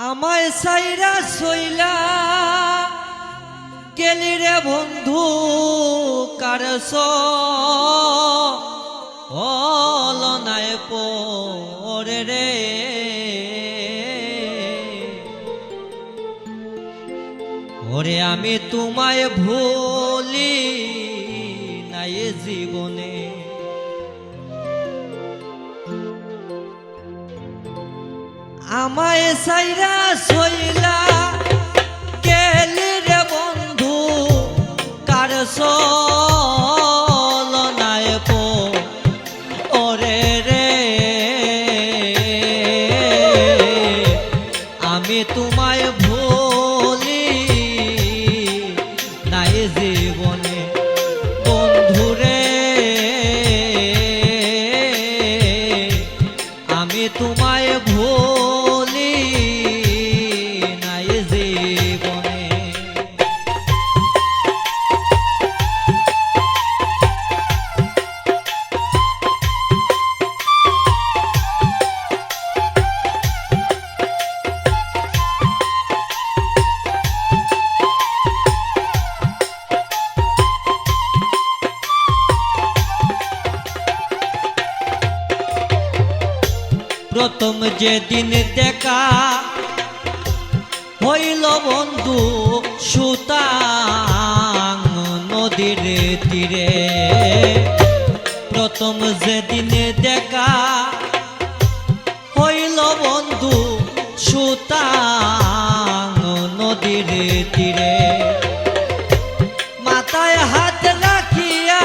আমায় সাইরা সইলা গেলি রে বন্ধু কারস অলনায় পরে রে ওরে আমি তোমায় ভুলি নাই জীবনে আমায় সাইরা সইলা গেলি রে বন্ধু কার সলনায় ওরে রে আমি তোমায় ভুলি নাই জীবনে বন্ধু রে আমি তোমায় ভুলি নাই জীবনে প্রথম যেদিন দেখা হইল বন্ধু সুতাং নদীর তীরে প্রথম যেদিন দেখা হইল বন্ধু সুতাং নদীর তীরে মাথায় হাত রাখিয়া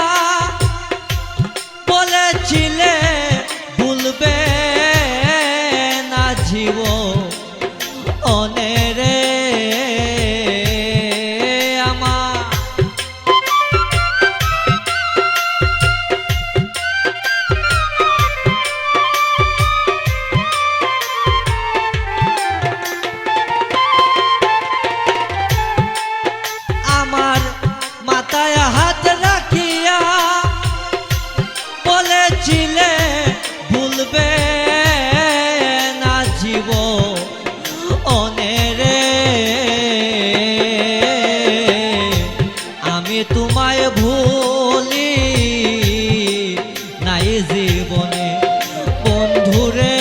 বলেছিলে ভুলবে জীব অনেরে আমার আমার মাথায় হাত রাখিয়া বলেছিলে ভুলবে জীব অনেরে আমি তোমায় ভুলি নাই জীবনে বন্ধুরে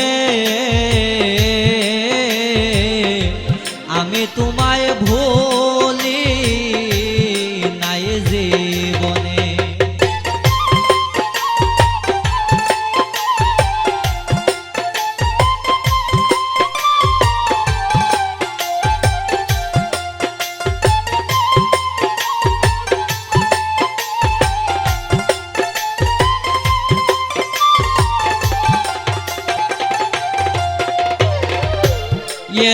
আমি তোমায় ভুলি নাই জীবনে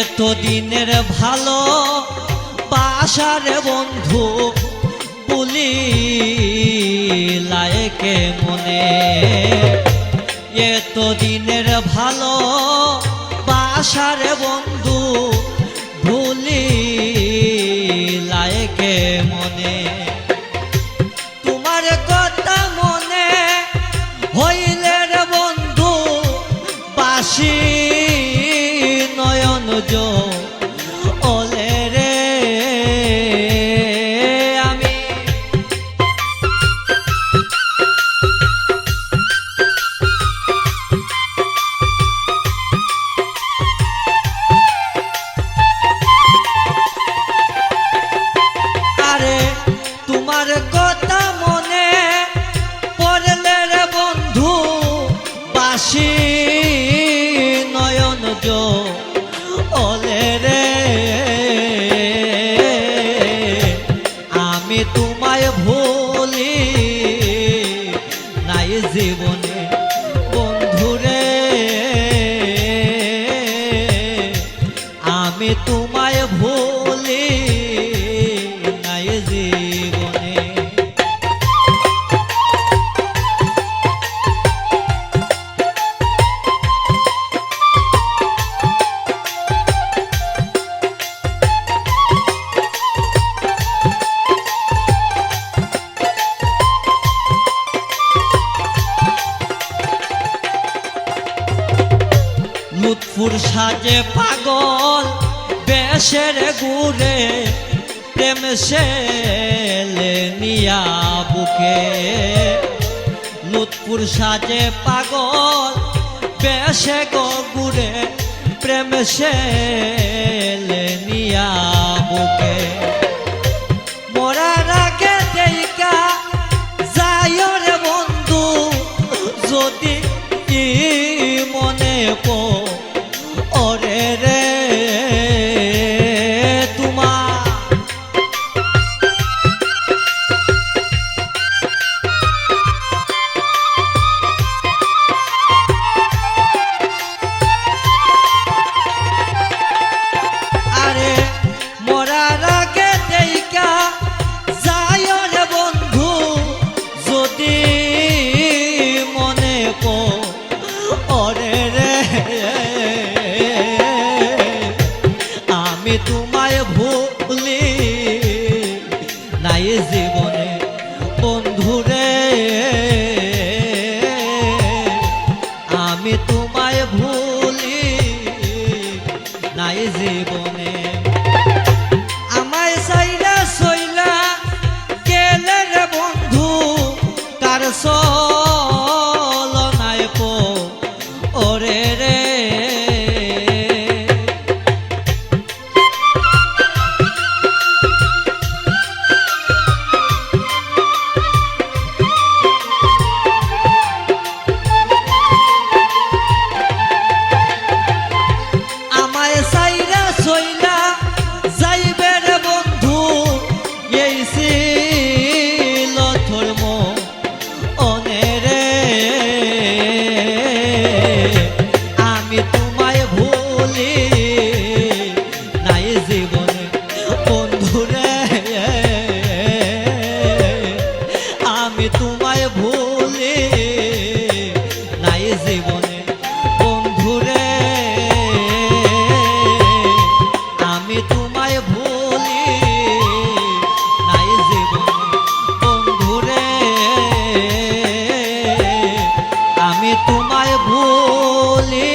এত দিনের ভালো বাসার বন্ধু বলি লায়কে মনে এত দিনের ভালো বাসার বন্ধু ভুলি লায়কে মনে তোমার কথা মনে হইলে রে বন্ধু বাসি নয়ন ওলে রে আমি আরে তোমার কথা মনে পড়লে রে বন্ধু বাসি নয়ন ওলে রে আমি তোমায় ভুলি নাই জীবনে বন্ধুরে আমি তোমায় ভুলি নাই জীবনে লুৎফুর সাজে পাগল দেশের গুরে প্রেম শেলে নিয়া বুকে লুৎপুর সাজে পাগল বেশে গুরে প্রেম শেলে নিয়া বুকে মরার আগে দেইকা যায় রে বন্ধু যদি মনে পড়ে রে তোমার আরে মরার আগে দেইকা যায় রে বন্ধু যদি মনে পড়ে রে আমি তোমায় ভুলি নাই জীবনে বন্ধুরে আমি তোমায় ভুলি নাই জীবনে আমায় সাইলা সইলা গেলে রে বন্ধু তার চল নাই ওরে রে আমায় সাইরা সইলা যাইবে রে বন্ধু এই ছিল ধর্ম অনেরে আমি তোমায় ভুলি নাই জীবনে বন্ধুরে আমি তোমায় ভুলি নাই জীবনে বন্ধুরে আমি তোমায় ভুলি নাই জীবনে বন্ধুরে আমি তোমায় ভুলি